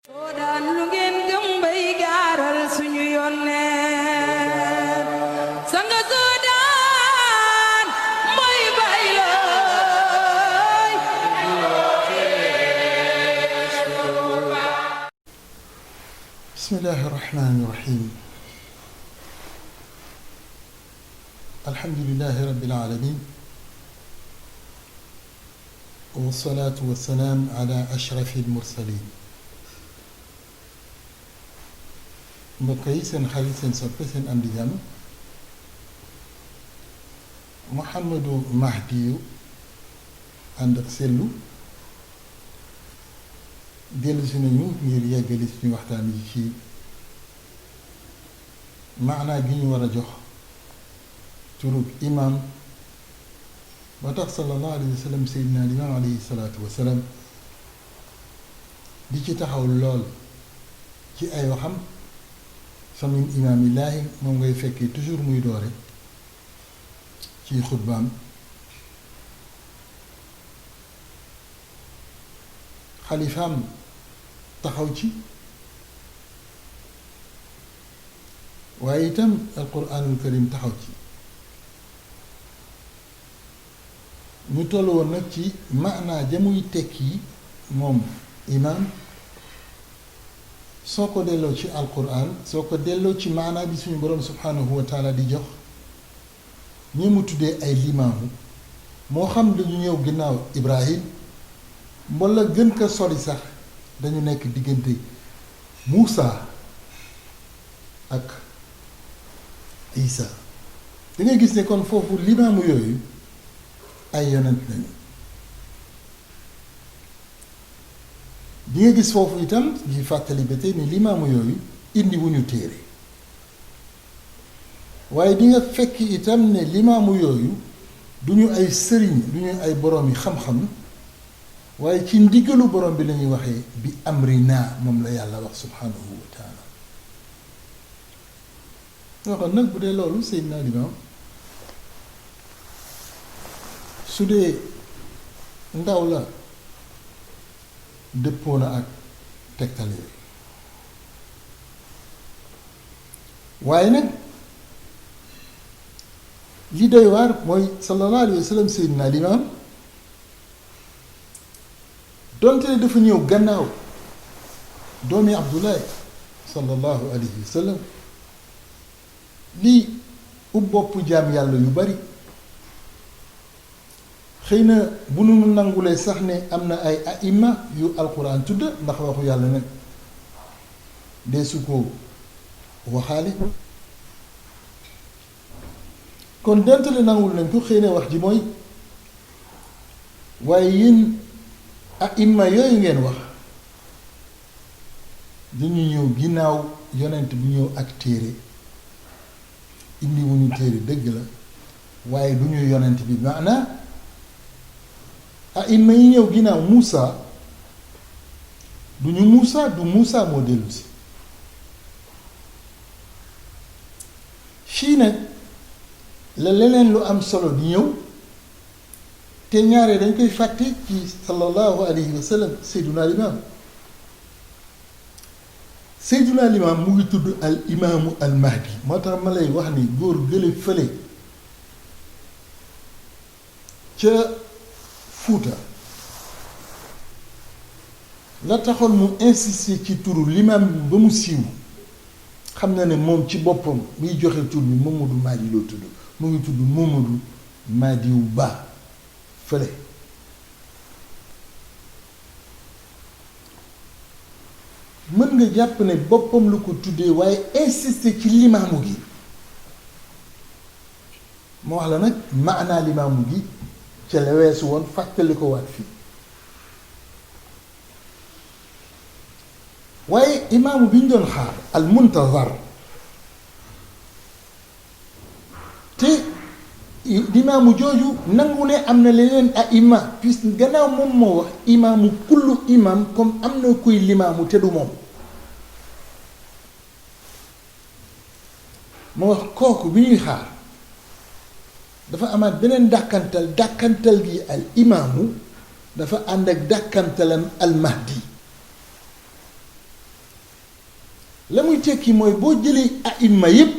soo daan lu ngeen gëm bay gaaral suñu yónneen sanga soo daan mooy bay looy. bismillahi rahmani rahim. alhamdulillahi rabbil alamin wasalaatu wasalaam ala ashrafi almursalin. mbokk yi seen xarit seen soppe seen am di jàmm Mouhamadou Mahdiyu ànd ak sellu dellu si nañu ngir yeggali suñu waxtaan yi ci maanaa gi ñu war a jox turub imaam ba tax sallallahu alayhi wa sallam seydina limaam alayhi salaatu wa salaam di ci taxaw lool ci ay waxam fa min imaamillaahi moom ngay fekkee toujours muy doore ci xutbaam xalifaam taxaw ci waaye itam alquraanul karim taxaw ci ñu toll woon nag ci maanaa jamuy tekki moom imaam soo ko delloo ci alquran soo ko delloo ci maanaa bi suñu boroom subhaanahu wa taala di jox ñi mu tuddee ay limaamu moo xam dañu ñëw ginnaaw Ibrahim walla gën ko sori sax dañu nekk diggante Muusa ak Isa da ngay gis ne kon foofu limaamu yooyu ay yonent lañu di nga gis foofu itam di fàttali ba tey ni limaamu yooyu indi wu ñu téere waaye di nga fekk itam ne limaamu yooyu du ñu ay sëriñ du ñu ay borom yi xam-xam waaye ci ndigalu borom bi la ñuy waxee bi amrina moom la yàlla wax subhanahu wa taala. waxoon nag bu dee loolu Seydina Limaam su dee ndaw la dëppoo na ak tegtal yooyu waaye nag li doy waar mooy sallallahu alayhi wa sallam Seydina Limaam donte ne dafa ñëw gannaaw doomi Abdoulaye sallallahu alayhi wa sallam lii ub boppu jaam yàlla yu bari xëy na bu nu nangulee sax ne am na ay aima yu alquran tudd ndax waxu yàlla nag dee su ko waxaale kon dentale nangul nañ ko xëy na wax ji mooy waaye yéen aima yooyu ngeen wax dañu ñëw ginnaaw yonent bu ñëw ak téere indi wuñu téere dëgg la waaye du ñu yonent bi maanaa aima yi ñëw ginnaaw Muusa du ñu Muusa du Muusa moo dellu si fii nag la leneen lu am solo di ñëw te ñaare dañ koy fàtte ci sallallahu alayhi wa sallam Seydina Limaam Seydina Limaam mu ngi tudd al imaamu al mahdi moo tax ma lay wax ni góor gële fële ca Fuuta la taxoon mu insister ci turu limaam bi ba mu siiw xam na ne moom ci boppam muy joxe tur bi Mamadou Mahdi loo tudd mu ngi tudd Mamadou Mahdiou Ba fële mën nga jàpp ne boppam lu ko tuddee waaye insister ci limaamu gi ma wax la nag maanaa limaamu gi ca la weesu woon fàttali ko waat fii waaye imaamu bi ñu doon xaar al muntazar te imaamu jooju nangu ne am na leneen a ima puisque gannaaw moom moo wax imaamu kullu imaam comme am na kuy limaamu te du moom moo wax kooku bi ñuy xaar dafa amaat beneen dàkkantal gi al imaamu dafa ànd ak dàkkantalam al mahdi la muy tekki mooy boo jëlee aïma yépp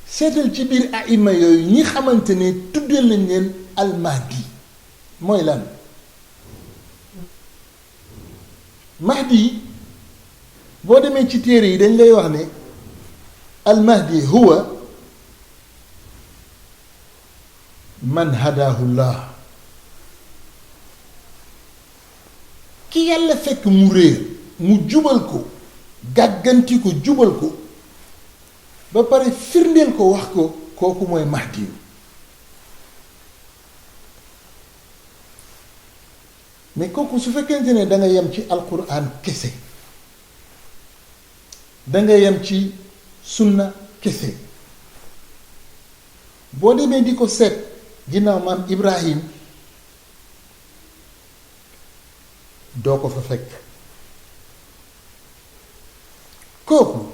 seetal ci biir aïma yooyu ñi xamante ne tuddee lañ leen almahdi mooy lan mahdi boo demee ci téere yi dañ lay wax ne almahdi huwa man hadahu llah ki yàlla fekk mu réer mu jubal ko gàgganti ko jubal ko ba pare firndeel ko wax ko kooku mooy mahdi yu mais kooku su fekkente ne da nga yem ci alquran kese da nga yem ci sunna kese boo demee di ko seet ginnaaw maam Ibrahim doo ko fa fekk kooku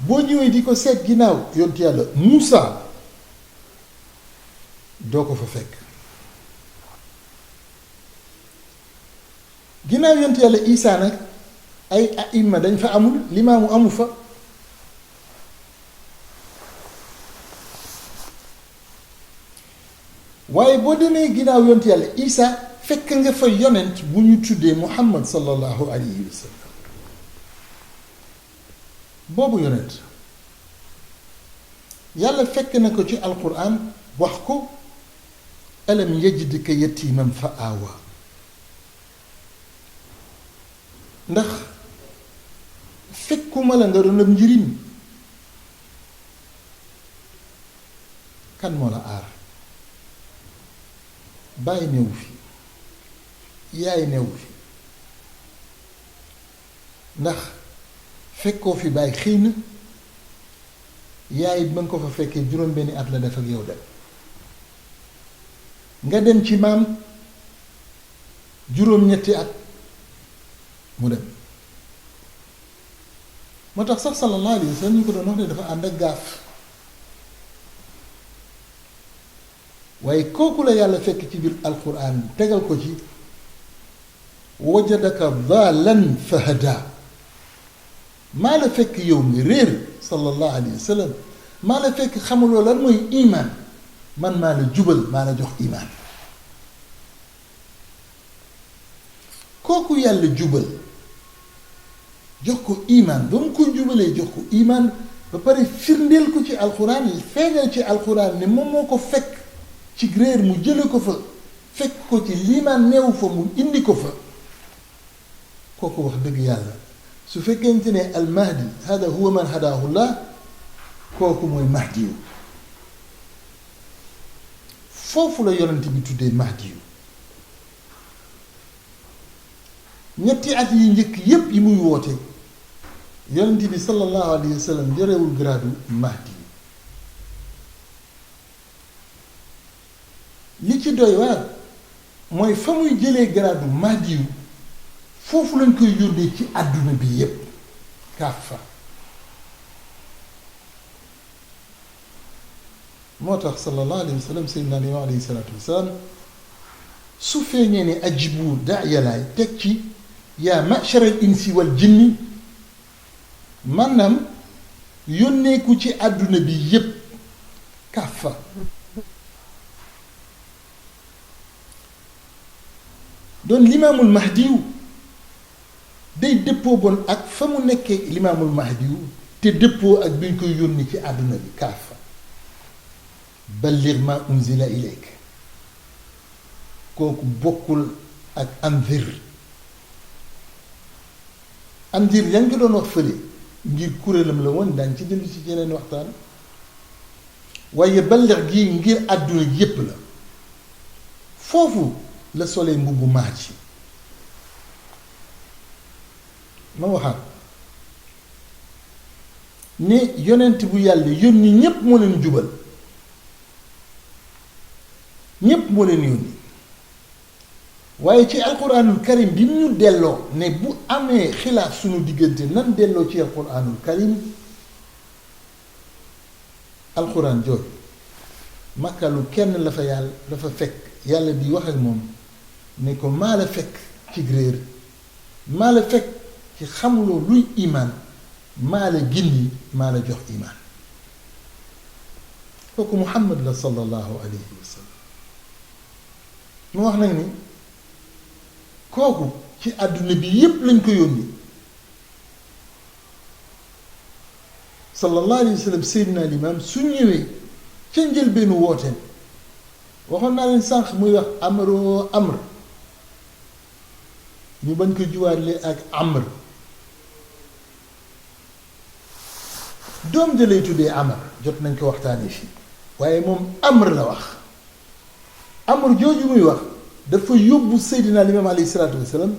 boo ñëwee di ko seet ginnaaw yontu yàlla Muusa doo ko fa fekk ginnaaw yontu yàlla Isaa nag ay aïma dañ fa amul limaamu amu fa waaye boo demee ginnaaw yontu yàlla Isaa fekk nga fa yonent bu ñu tuddee Muhammad sallallahu alayhi wa sallam boobu yonent yàlla fekk na ko ci alquran wax ko alam yajidka yatiman fa awa ndax fekkuma la nga doon ab njëriñ kan moo la aar bàyyi newu fi yaay newu fi ndax fekkoo fi bàyyi xëy na yaay ba nga ko fa fekkee juróom-benni at la def ak yow dem nga dem ci maam juróom-ñetti at mu dem moo tax sax sallallahu alayhi wa sallam ñu ko doon wax ne dafa ànd ak gaaf waaye kooku la yàlla fekk ci biir alquran tegal ko ci wajadaka daalan fahada maa la fekk yow mi réer sallallahu alayhi wa sallam maa la fekk xamuloo lan mooy iman man maa la jubal maa la jox iman kooku yàlla jubal jox ko iman ba mu ko jubalee jox ko iman ba pare firndeel ko ci alquran yi feeñal ci alquran ne moom moo ko fekk ci réer mu jële ko fa fekk ko ci liimaan neewu fa mu indi ko fa kooku wax dëgg yàlla su fekkente ne al mahdi hada huwa man hadaahu llah kooku mooy mahdi yu foofu la yonent bi tuddee mahdi yu ñetti at yi njëkk yépp yi muy woote yonent bi sallallahu alayhi wa sallam yorewul gradu mahdi li ci doy waar mooy fa muy jëlee gradu mahdi yu foofu lañ koy yónnee ci àdduna bi yépp kaaf fa moo tax sallallahu alayhi wa sallam sayyidina Limaamu alayhi salaatu wasalaam su feeñee ne ajibu daayalaay teg ci yaa ma'shara al insi wal jinni maanaam yónneeku ci àdduna bi yépp kaaf fa doon limaamul mahdiyu day dëppoo bon ak fa mu nekkee limaamul mahdiyu te dëppoo ak bi ñu koy yónni ci àdduna bi kaafa balligh ma unzila ilayk kooku bokkul ak anzir anzir yaa ngi ko doon wax fële ngir kuréelam la woon daañ ci dellu ci yeneen waxtaan waaye balligh gi ngir àdduna yépp la foofu la solee mbubbu maaj yi ma waxaat ne yonent bu yàlla yónni ñépp moo leen jubal ñépp moo leen yónni waaye ci alquranul karim bi mu ñu delloo ne bu amee xilaaf suñu diggante nan delloo ci alquranul karim alquran jooju makkalu kenn la fa yàlla dafa fekk yàlla di wax ak moom ne ko maa la fekk ci réer maa la fekk ci xamuloo luy imaan maa la gindi maa la jox imaan kooku Muhammad la sallallahu alayhi wa sallam mu wax nag ni kooku ci àdduna bi yépp lañ ko yónni sallallahu alayhi wa sallam Seydina Limaam su ñëwee ca njëlbeenu wooteem waxoon naa leen sànq muy wax amroo amr ñu bañ ko juwaatle ak amr doom ja lay tuddee amr jot nañ ko waxtaanee fii waaye moom amr la wax amr jooju muy wax dafa yóbbu Seydina Limaam alayhi salaatu wasalaam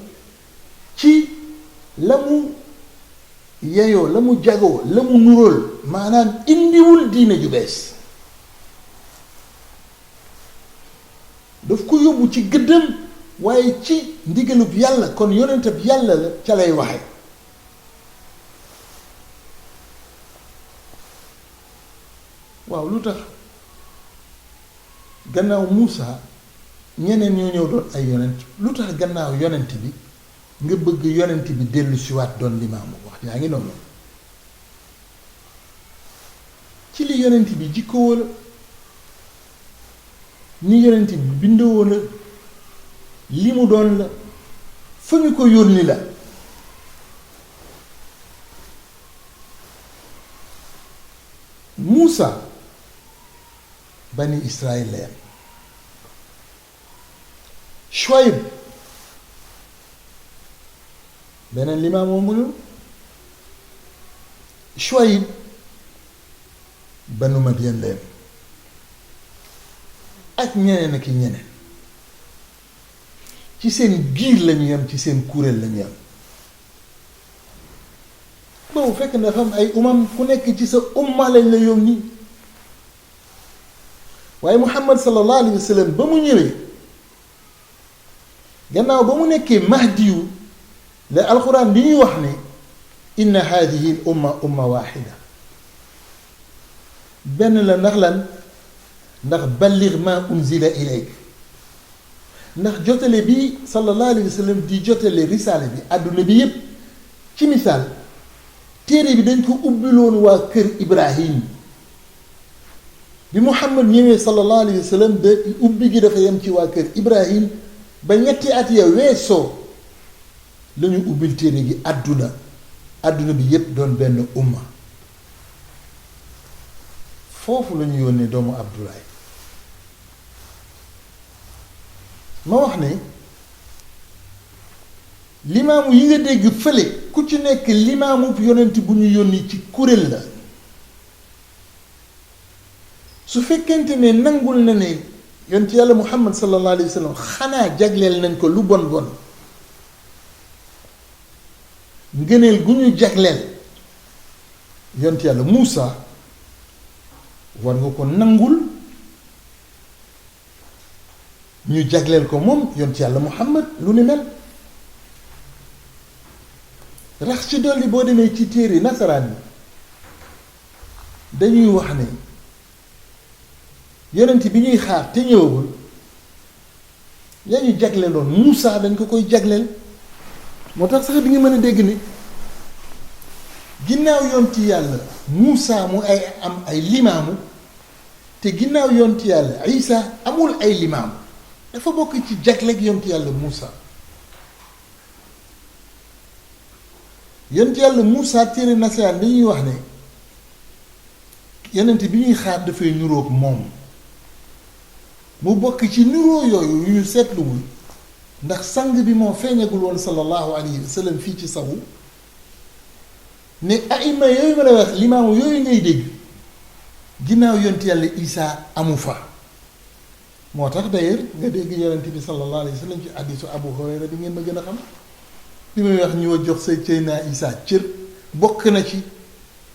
ci la mu yeyoo la mu jagoo la mu nuróol maanaam indiwul diine ju bees daf ko yóbbu ci gëddëm waaye ci ndigalub yàlla kon yonentab yàlla la ca lay waxe waaw lu tax gannaaw Muusa ñeneen ñoo ñëw doon ay yonent lu tax gannaaw yonent bi nga bëgg yonent bi dellu siwaat doon limaamu wax yaa ngi noonu ci li yonent bi jikkoo la ni yonent bi bindoo la li mu doon la fa ñu ko yónni la Muusa bani Israël la yam Shuayb beneen limaam moom mu Shuayb banu Madyan la yam ak ñeneen ak ñeneen ci seen giir lañu yam ci seen kuréel lañu yam boobu fekk na dafa am ay umam ku nekk ci sa umma lañ la yónni waaye Muhammad sallallahu alayhi wa sallam ba mu ñëwee gannaaw ba mu nekkee mahdiyu la alquran bi ñuy wax ne inna hadihi l umma waxida benn la ndax lan ndax balligh ma unzila ilayk ndax jotale bi sallallahu alayhi wa sallam di jotale risaale bi àdduna bi yépp ci misaal téere bi dañ ko ubbiloon waa kër Ibrahim bi Muhammad ñëwee sallallahu alayhi wa sallam de ubbi gi dafa yem ci waa kër Ibrahim ba ñetti at ya weesoo la ñu ubbil téere gi àdduna bi yépp doon benn umma foofu la ñu yónnee doomu Abdoulaye ma wax ne limaamu yi nga dégg fële ku ci nekk limaamu yonent bu ñu yónni ci kuréel la su fekkente ne nangul na ne yonent yàlla Muhammad sallallahu alayhi wa sallam xanaa jagleel nañ ko lu bon bon ngëneel gu ñu jagleel yonent yàlla Muusa war nga ko nangul ñu jagleel ko moom yonent yàlla Muhammad lu ni mel rax ci dolli boo demee ci téere nasaraan yi dañuy wax ne yonent bi ñuy xaar te ñëwagul yaa ñu jagleeloon Muusa dañ ko koy jagleel moo tax sax bi nga mën a dégg ni ginnaaw yonti yàlla Muusa mu ay am ay limaamu te ginnaaw yonti yàlla Isa amul ay limaamu dafa bokk ci jagleeg yonti yàlla Muusa yonti yàlla Muusa téere nasaraan dañuy wax ne yonent bi ñuy xaar dafay nuroog moom mu bokk ci nuroo yooyu yu ñu seetluwul ndax sang bi moo feeñagul woon sallallahu alayhi wa sallam fii ci sawu ne aima yooyu ma la wax limaamu yooyu ngay dégg ginnaaw yonti yàlla Isa amu fa moo tax d'ailleurs nga dégg yonent bi sallallahu alayhi wa sallam ci hadiisu Abu Hurayra bi ngeen ma gën a xam bi muy wax ñu wa jox sa Seydina Isa cër bokk na ci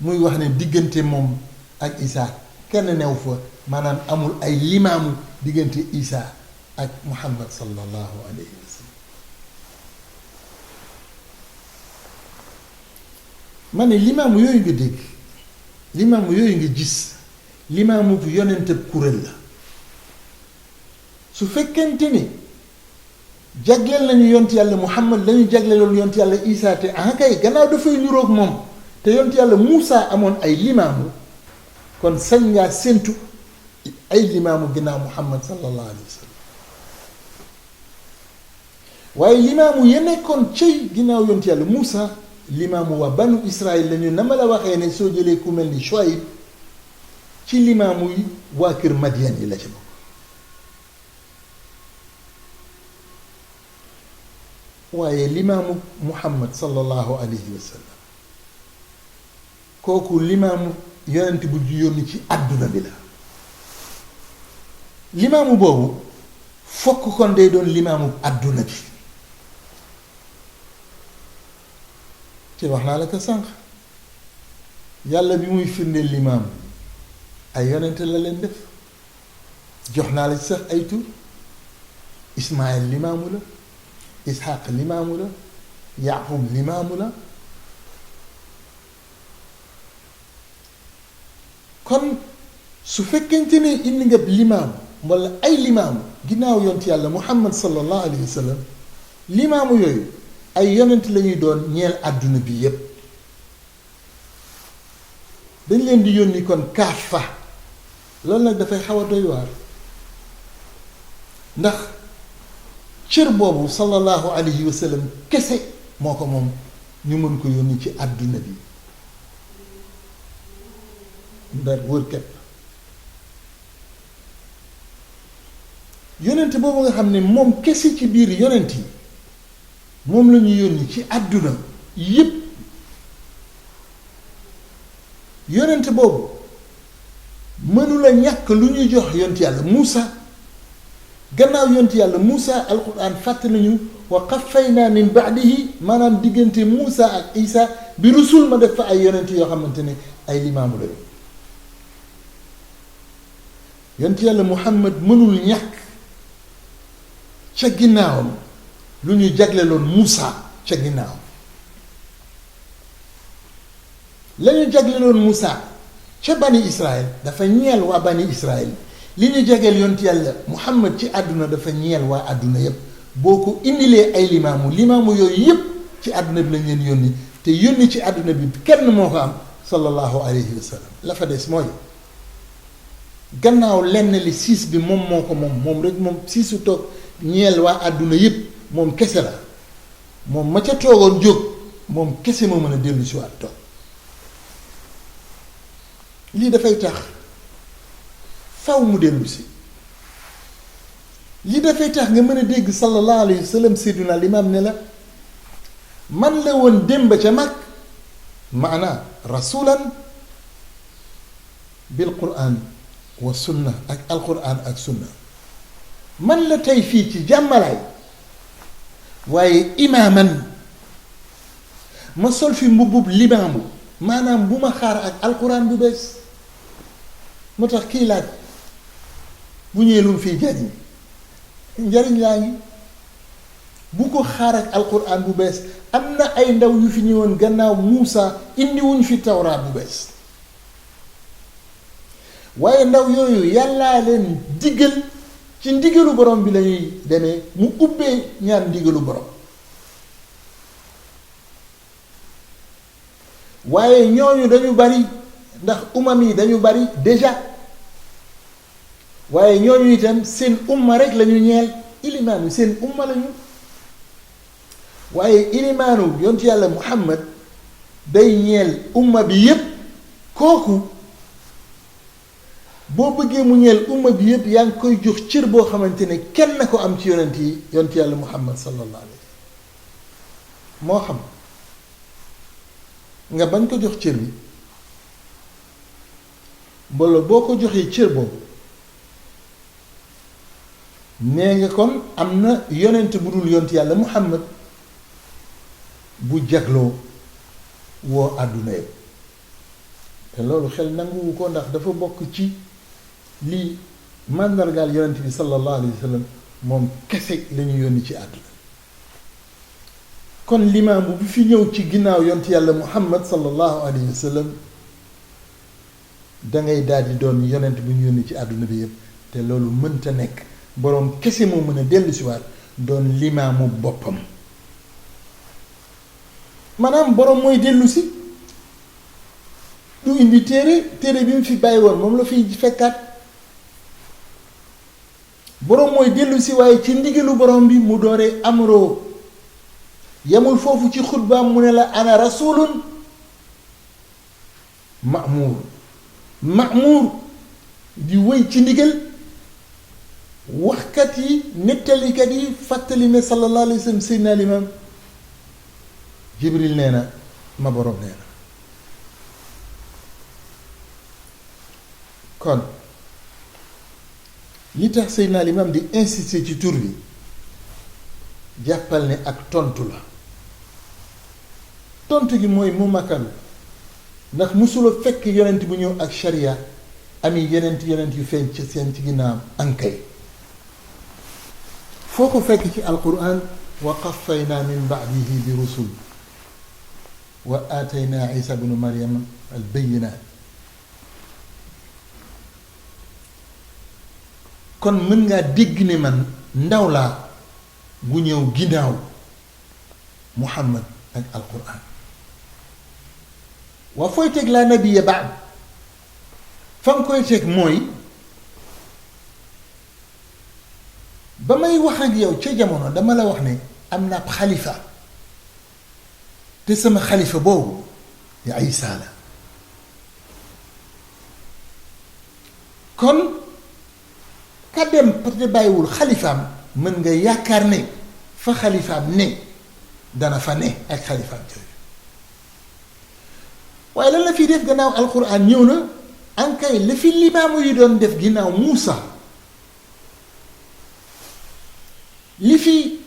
muy wax ne diggante moom ak Isa kenn new fa maanaam amul ay limaamu diggante Isa ak Muhammad sallallahu alayhi wa sallam ma ne limaamu yooyu nga dégg limaamu yooyu nga gis limaamu bu yonentab kuréel la su fekkente ni jagleel nañu yont yàlla Muhammad lañu jagleeloon yont yàlla Isaa te kay gannaaw dafay niroog moom te yont yàlla Muusa amoon ay limaamu kon sañ ngaa séentu ay limaamu ginnaaw Muhammad sallallahu alayhi wa sallam waaye limaamu ya nekkoon cëy ginnaaw yont yàlla Muusa limaamu waa banu Israël lañu na ma la waxee ne soo jëlee ku mel ni Shuayb ci limaamu yi waa kër Madian yi la ci bokk waaye limaamu Muhammad sallallahu alayhi wa sallam kooku limaamu yonent bu yónni ci àdduna bi la limaamu boobu fokk kon day doon limaamu àdduna bi te wax naa la ko sànq yàlla bi muy firndeel limaamu ay yonent la leen def jox naa la ci sax ay tur Ismaayil limaamu la Isxaaq limaamu la Yaaqub limaamu la kon su fekkente ne indi nga limaamu walla ay limaamu ginnaaw yont yàlla Muhammad sallallahu alayhi wa sallam limaamu yooyu ay yonent lañuy doon ñeel àdduna bi yépp dañ leen di yónni kon kaafa loolu nag dafay xaw a doy waar ndax cër boobu sallallahu alayhi wa sallam kese moo ko moom ñu mën ko yónni ci àdduna bi ndar wër képp yonent boobu nga xam ne moom kese ci biir yonent yi moom la ñu yónni ci àdduna yépp yonent boobu mënula ñàkk lu ñu jox yonent yàlla Muusa gannaaw yonent yàlla Muusa alquran fàtt nañu wa qaffayna min baadihi maanaam diggante Muusa ak Isa bi rusul ma def fa ay yonent yoo xamante ne ay limaamu lañu yonent yàlla Muhammad mënul ñàkk ca ginnaawam lu ñu jagleloon Muusa ca ginnaawam la ñu jagleloon Muusa ca bani Israël dafa ñeel waa bani Israël li ñu jageel yonent yàlla Muhammad ci àdduna dafa ñeel waa àdduna yépp boo ko indilee ay limaamu yooyu yépp ci àdduna bi lañ leen yónni te yónni ci àdduna bi kenn moo ko am sallallahu alayhi wa sallam la fa des mooy gannaaw lenn li siis bi moom moo ko moom rek moom siisu toog ñeel waa àdduna yépp moom kese la moom ma ca toogoon jóg moom kese moo mën a dellu si waat toog lii dafay tax faw mu dellu si lii dafay tax nga mën a dégg sallallahu alayhi wa sallam seyduna limaam ne la man la woon démb ca mag maanaa rasulan bil quraan wa sunna ak alquran ak sunna man la tey fii ci jàmmalaay waaye imaaman ma sol fi mbubbub limaamu maanaam bu ma xaar ak alquran bu bees moo tax kii laaj bu ñëwee lu mu fiy jariñ njariñ laa ngi bu ko xaar ak alquran bu bees am na ay ndaw yu fi ñëwoon gannaaw Muusa indiwuñ fi tawraat bu bees waaye ndaw yooyu yàllaa leen diggal ci ndigalu borom bi lañuy demee mu ubbee ñaan ndigalu borom waaye ñooñu dañu bari ndax umam yi dañu bari déjà waaye ñooñu itam seen umma rek lañu ñeel ilimaanu seen umma lañu waaye ilimaanu yontu yàlla Muhammad day ñeel umma bi yépp kooku boo bëggee mu ñeel umma bi yépp yaa ngi koy jox cër boo xamante ne kenn na ko am ci yonent yi yontu yàlla Muhammad sallallahu alayhi moo xam nga bañ ko jox cër bi mbooloo boo ko joxee cër boobu nee nga kon am na yonent bu dul yonent yàlla Muhammad bu jagloo woo àdduna yëpp te loolu xel nanguwu ko ndax dafa bokk ci lii màndargaal yonent bi sallallahu alayhi wa sallam moom kese lañu yónni ci àdduna kon limaamu bi fi ñëw ci ginnaaw yonent yàlla Muhammad sallallahu alayhi wa sallam dangay daal di doon yonent bu ñu yónni ci àdduna bi yëpp te loolu mënta nekk boroom kese moo mën a dellu si waat doon limaamu boppam maanaam borom mooy dellu si du indi téere bi mu fi bàyyi woon moom la fiy fekkaat borom mooy dellu si waaye ci ndigalu borom bi mu dooree amroo yemul foofu ci xutbaam mu ne la ana rasulun ma'muur di wéy ci ndigal waxkat yi nettalikat yi fàttali ne sallallahu alayhi wa sallam seydina limaam jibril nee na ma borom nee na kon li tax seydina limaam di insister ci tur bi jàppal ne ak tontu la tontu gi mooy mu makalu ndax musula fekk yonent bu ñëw ak sharia ami yonent yu feeñ ci seen ci ginnaawam ankay foo ko fekk ci alquran wa qaffayna min ba'dihi bi rusul wa aatayna isa bnu maryam al bayinat kon mën ngaa dégg ne man ndaw laa bu ñëw ginnaaw muhammad ak alquran waa fooy teg laa nabiya baad fa nga koy teg mooy ba may wax ak yow ca jamono dama la wax ne am na ab xalifa te sama xalifa boobu di Isa la kon ka dem peut-être bàyyiwul xalifaam mën nga yaakaar ne fa xalifaam ne dana fa ne ak xalifaam jooju waaye lan la fi def gannaaw alquran ñëw na ankay la fi limaamu yi doon def ginnaaw Muusa li fi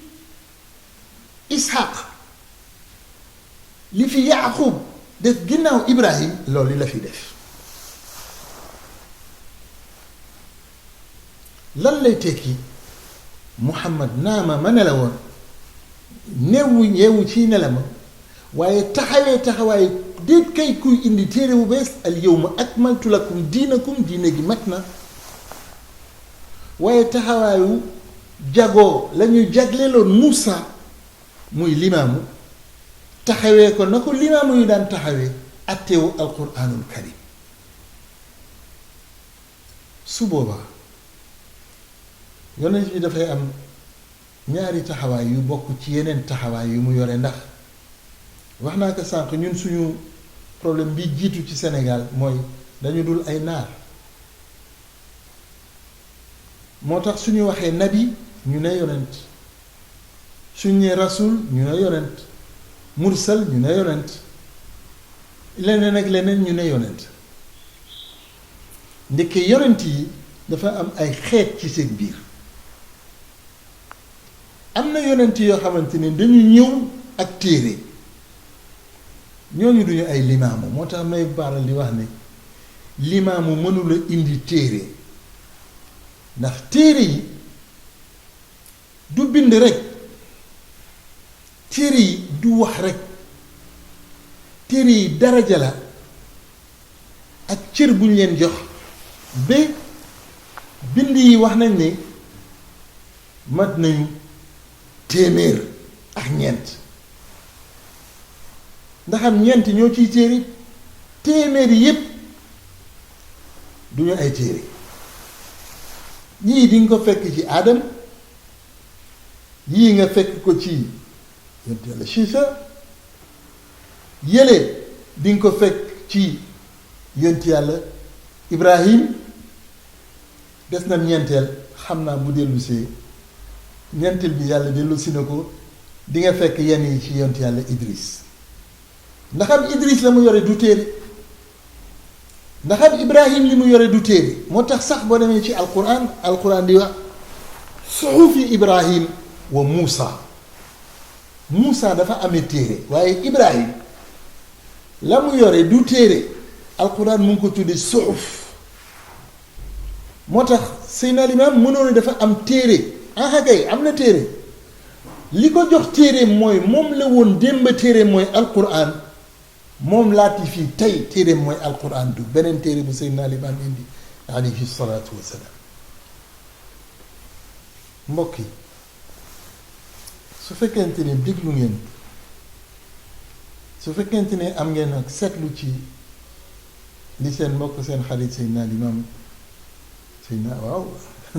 Ishaq li fi Yaaqub def ginnaaw Ibrahim loolu la fi def lan lay tekki Muhammad naama ma ne la woon neewu ci ne la ma waaye taxawaay déet kay kuy indi téere bu bees al yawma akmaltu lakum diinakum diine gi mat na waaye taxawaayu jagoo la ñu jagleeloon Muusa muy limaamu taxawee ko na ko limaamu yu daan taxawee attewu alquraanul karim su boobaa yonent bi dafay am ñaari taxawaay yu bokk ci yeneen taxawaay yu mu yore ndax wax naa ko sànq ñun suñu problème bi jiitu ci Sénégal mooy dañu dul ay naar moo tax suñu waxee nabi ñu ne yonent suñu nee rasul ñu ne yonent mursal ñu ne yonent leneen ak leneen ñu ne yonent ndekke yonent yi dafa am ay xeet ci seen biir am na yonent yoo xamante ne dañu ñëw ak téere ñooñu duñu ay limaamu moo tax may baaral di wax ne limaamu mënula indi téere ndax téere yi du bind rek téere yi du wax rek téere yi daraja la ak cër bu ñu leen jox ba bind yi wax nañ ne mat nañu téeméer ak ñeent ndax am ñeent ñoo ciy téere téeméer yépp du ñu ay téere yii di nga ko fekk ci aadam yii nga fekk ko ci yonent yàlla Siisa yële di nga ko fekk ci yonent yàlla Ibrahim des na ñeenteel xam naa bu dellusee ñeenteel bi yàlla dellusi na ko di nga fekk yenn yi ci yonent yàlla Idris ndax am Idris la mu yore du téere ndax am Ibrahim li mu yore du téere moo tax sax boo demee ci alquran di wax suxufi Ibrahim wa Muusa dafa amee téere waaye Ibrahim la mu yore du téere alquran mu ngi ko tudde suxuf moo tax Seydina Limaam mënoon dafa am téere kay am na téere li ko jox téere mooy moom la woon démb téere mooy alquran moom laati fii tey téere mooy alquran du beneen téere bu Seydina Limaam indi alayhi salaatu wassalaam mbokk yi su fekkente ne déglu ngeen su fekkente ne am ngeen ak seetlu ci li seen mbokk seen xarit Seydina Limaam Seydina waaw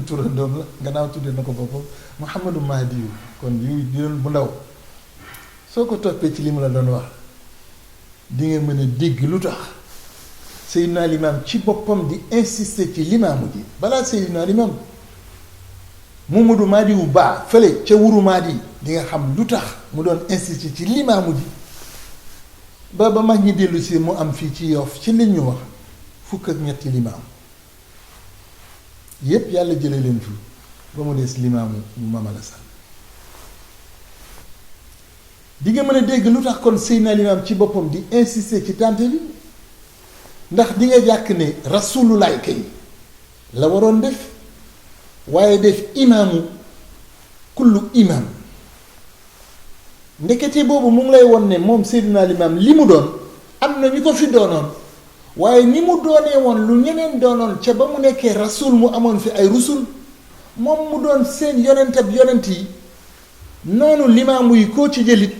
turandoom la gannaaw tudde na ko boppam Mouhamadou Mahdi yu kon yu di doon bu ndaw soo ko toppee ci li mu la doon wax di nga mën a dégg lu tax Seydina Limaam ci boppam di insister ci limaamu ji balaa Seydina Limaam Mamadou Mahdi wu baa fële ca wuru Mahdi di nga xam lu tax mu doon insister ci limaamu ji ba mag ñi dellu si mu am fii ci Yoff ci liñ ñu wax fukk ak ñetti limaam yépp yàlla jële leen fi ba mu des limaamu bu Mame Alassane di nga mën a dégg lu tax kon Seydina Limaam ci boppam di insister ci tànte bi ndax di nga jàkk ne rasulullah kay la waroon def waaye def imaamu kullu imaam ndekete boobu mu ngi lay won ne moom Seydina Limaam li mu doon am na ñu ko fi doonoon waaye ni mu doonee woon lu ñeneen doonoon ca ba mu nekkee rasul mu amoon fi ay rusul moom mu doon seen yonent ab yonent yi noonu limaamu yi koo ci jëlit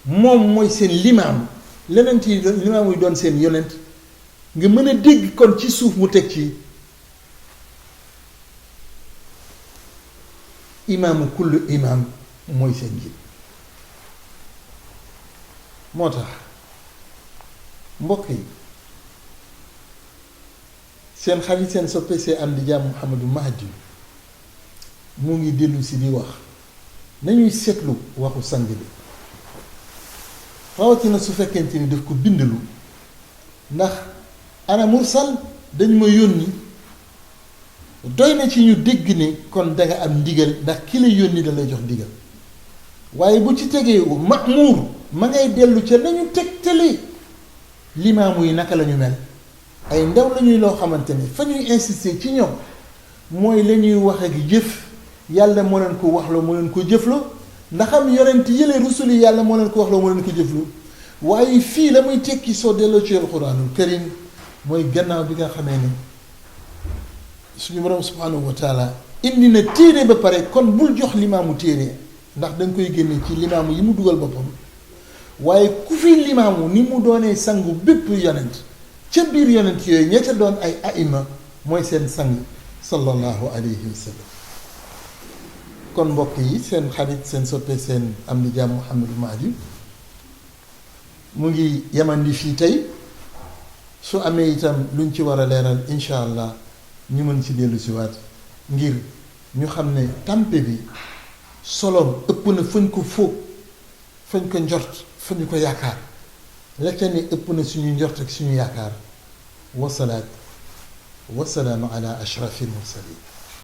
moom mooy seen limaam yonent yi limaamu yi doon seen yonent nga mën a dégg kon ci suuf mu teg ci imaamu kullu imaam mooy seen njiit moo tax mbokk yi seen xarit seen soppe see am di jàmm Mouhamadou Mahdi mu ngi dellu si di wax nañuy seetlu waxu sang bi rawatina su fekkente ni daf ko bindalu ndax ana mursal dañ ma yónni doy na ci ñu dégg ne kon danga am ndigal ndax ki la yónni da lay jox ndigal waaye bu ci tegee ma'muur ma ngay dellu ca nañu tegtale limaamu yi naka lañu mel ay ndaw lañuy loo xamante ni fa ñuy insister ci ñoom mooy la ñuy wax ak jëf yàlla moo leen ko waxloo moo leen ko jëfloo ndax am yonent yële rusul yi yàlla moo leen ko waxloo moo leen ko jëfloo waaye fii la muy tekki soo delloo ci alxuraanul karim mooy gannaaw bi nga xamee ni suñu borom subhanahu wa taala indi na téere ba pare kon bul jox limaamu téere ndax danga koy génne ci limaamu yi mu dugal boppam waaye ku fi limaamu ni mu doonee sangu bépp yonent ca biir yonent yooyu ña ca doon ay aima mooy seen sang sallallahu alayhi wa sallam kon mbokk yi seen xarit seen soppe seen am di jàmm Mouhamadou Mahdi mu ngi yamandi fii tey su amee itam luñ ci war a leeral incha allah ñu mën ci dellu si waat ngir ñu xam ne tàmpe bi soloom ëpp na fañ ko fóog fañ ko njort fa ñu ko yaakaar la ca ne ëpp na suñu njort ak suñu yaakaar wasalaat wasalaamu ala ashrafil mursalin